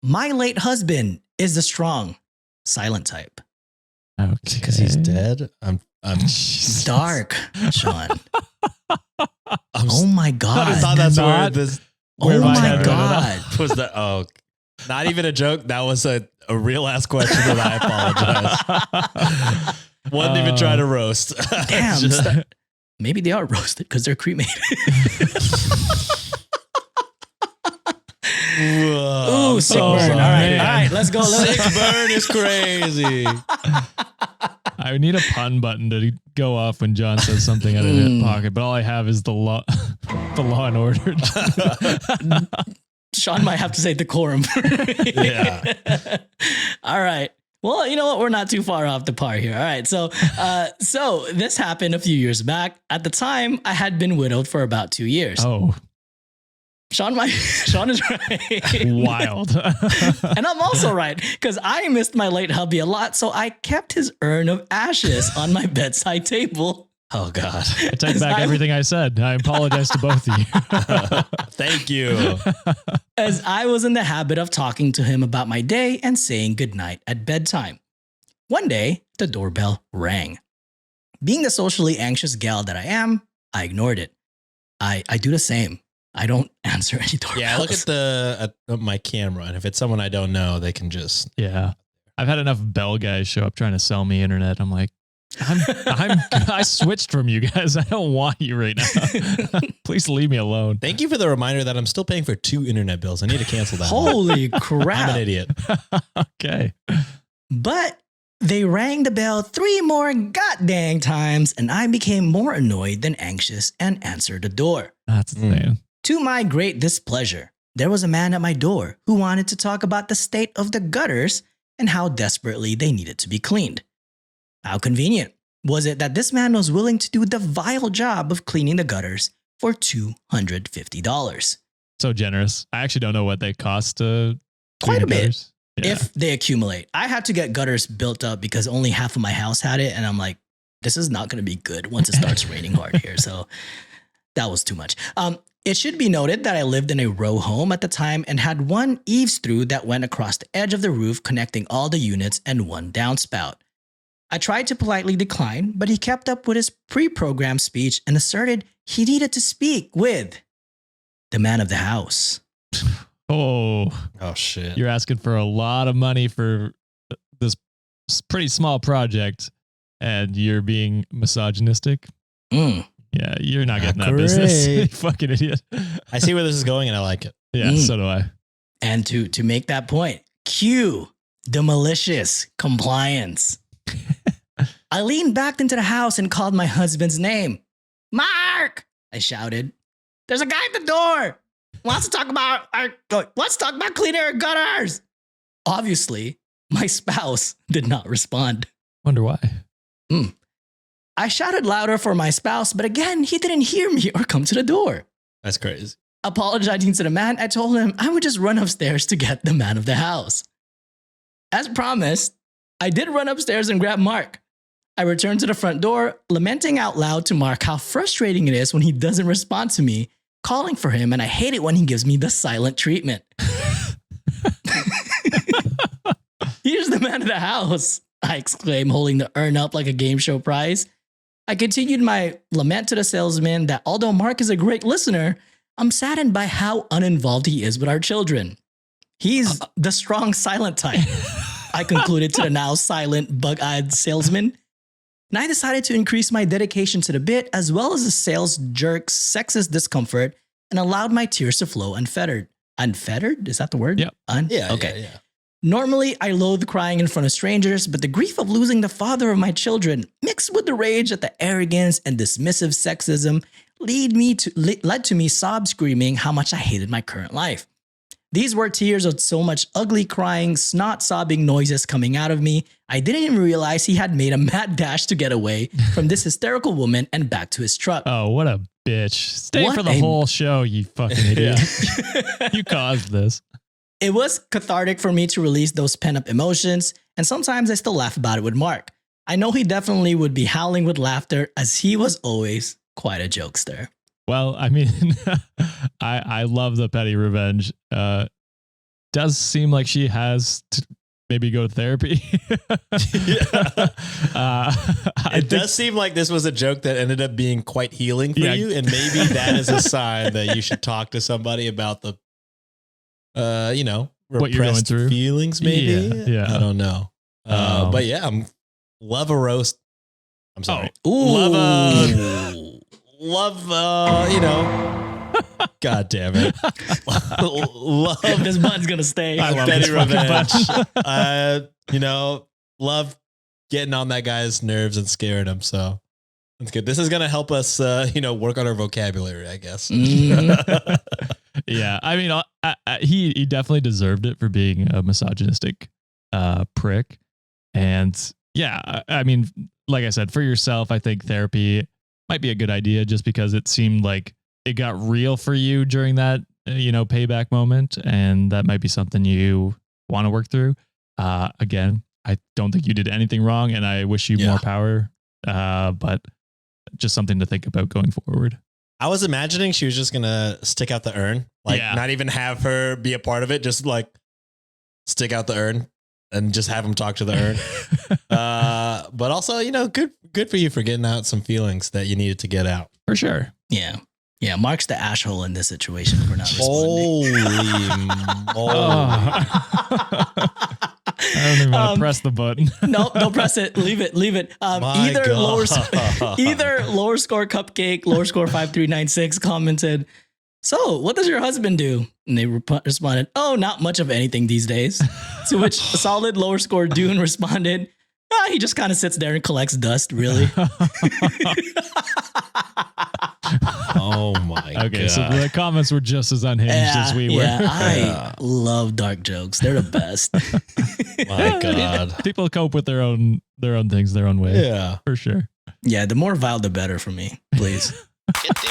My late husband is the strong, silent type. Okay. Because he's dead. I'm Dark, Sean. I'm Oh my I God. thought that's where Not- this. Oh my my head God. Was that? Oh, not even a joke. That was a real ass question, and I apologize. Wasn't even trying to roast. Damn. Just- Maybe they are roasted because they're cremated. Whoa, Ooh, sick so burn. sorry. All right, man. all right, let's go. Sick burn is crazy. I need a pun button to go off when John says something out of his pocket, but all I have is the law, the Law and Order. Sean might have to say decorum. Yeah. All right. Well, you know what? We're not too far off the par here. All right. So this happened a few years back. At the time, I had been widowed for about 2 years. Oh, Sean is right. wild. And I'm also right because I missed my late hubby a lot. So I kept his urn of ashes on my bedside table. Oh God. I take back everything I said. I apologize to both of you. Thank you. As I was in the habit of talking to him about my day and saying goodnight at bedtime. One day, the doorbell rang. Being the socially anxious gal that I am, I ignored it. I do the same. I don't answer any doorbells. Yeah, look at my camera, and if it's someone I don't know, they can just. Yeah. I've had enough bell guys show up trying to sell me internet. I'm like, I switched from you guys. I don't want you right now. Please leave me alone. Thank you for the reminder that I'm still paying for 2 internet bills. I need to cancel that. Holy I'm crap. an idiot. Okay. But they rang the bell 3 more goddamn times, and I became more annoyed than anxious and answered the door. That's insane. To my great displeasure, there was a man at my door who wanted to talk about the state of the gutters and how desperately they needed to be cleaned. How convenient was it that this man was willing to do the vile job of cleaning the gutters for $250? So generous. I actually don't know what they cost to Quite a bit. gutters. Yeah. If they accumulate. I had to get gutters built up because only half of my house had it. And I'm like, this is not going to be good once it starts raining hard here. So that was too much. It should be noted that I lived in a row home at the time and had one eaves through that went across the edge of the roof connecting all the units and one downspout. I tried to politely decline, but he kept up with his pre-programmed speech and asserted he needed to speak with the man of the house. Oh, Oh shit. you're asking for a lot of money for this pretty small project and you're being misogynistic. Mm. Yeah, you're not getting that Great. business. You fucking idiot. I see where this is going, and I like it. Yeah, so do I. And to make that point, cue the malicious compliance. I leaned back into the house and called my husband's name. Mark! I shouted. There's a guy at the door. Wants to talk about cleaning our gutters. Obviously, my spouse did not respond. Wonder why. I shouted louder for my spouse, but again, he didn't hear me or come to the door. That's crazy. Apologizing to the man, I told him I would just run upstairs to get the man of the house. As promised, I did run upstairs and grab Mark. I returned to the front door, lamenting out loud to Mark how frustrating it is when he doesn't respond to me, calling for him, and I hate it when he gives me the silent treatment. Here's the man of the house, I exclaimed, holding the urn up like a game show prize. I continued my lament to the salesman that although Mark is a great listener, I'm saddened by how uninvolved he is with our children. He's the strong, silent type, I concluded to the now silent, bug-eyed salesman. And I decided to increase my dedication to the bit as well as the sales jerk's sexist discomfort and allowed my tears to flow unfettered. Unfettered? Is that the word? Yep. Yeah. Okay. Yeah. Normally, I loathe crying in front of strangers, but the grief of losing the father of my children, mixed with the rage at the arrogance and dismissive sexism, led to me sob screaming how much I hated my current life. These were tears of so much ugly crying, snot sobbing noises coming out of me. I didn't even realize he had made a mad dash to get away from this hysterical woman and back to his truck. Oh, what a bitch. Stay What for the a- whole show, you fucking idiot. You caused this. It was cathartic for me to release those pent-up emotions, and sometimes I still laugh about it with Mark. I know he definitely would be howling with laughter as he was always quite a jokester. Well, I mean, I love the petty revenge. does seem like she has to maybe go to therapy. It does seem like this was a joke that ended up being quite healing for you. And maybe that is a sign that you should talk to somebody about the, what you're going through. Feelings, maybe. Yeah. I don't know. But yeah, love a roast. I'm sorry. Ooh. Love, God damn it. Love This button's gonna stay. I love petty this fucking revenge. button. Love getting on that guy's nerves and scaring him. So that's good. This is going to help us, work on our vocabulary, I guess. Yeah. I mean, he definitely deserved it for being a misogynistic prick. And yeah, I mean, like I said, for yourself, I think therapy might be a good idea just because it seemed like it got real for you during that, payback moment. And that might be something you want to work through. Again, I don't think you did anything wrong and I wish you more power. But just something to think about going forward. I was imagining she was just going to stick out the urn, not even have her be a part of it. Just like stick out the urn and just have him talk to the urn. But also, good for you for getting out some feelings that you needed to get out. For sure. Yeah. Yeah. Mark's the asshole in this situation for not responding. Holy moly. I don't even want to press the button. No, don't press it. Leave it. Either lower score cupcake, lower score 5396 commented, "So, what does your husband do?" And they responded, "Oh, not much of anything these days." To which a solid lower score Dune responded, "He just kind of sits there and collects dust, really." Oh my God. Okay, so the comments were just as unhinged as we were. Yeah, I love dark jokes. They're the best. My God. People cope with their own things their own way. Yeah. For sure. Yeah, the more vile, the better for me, please. Get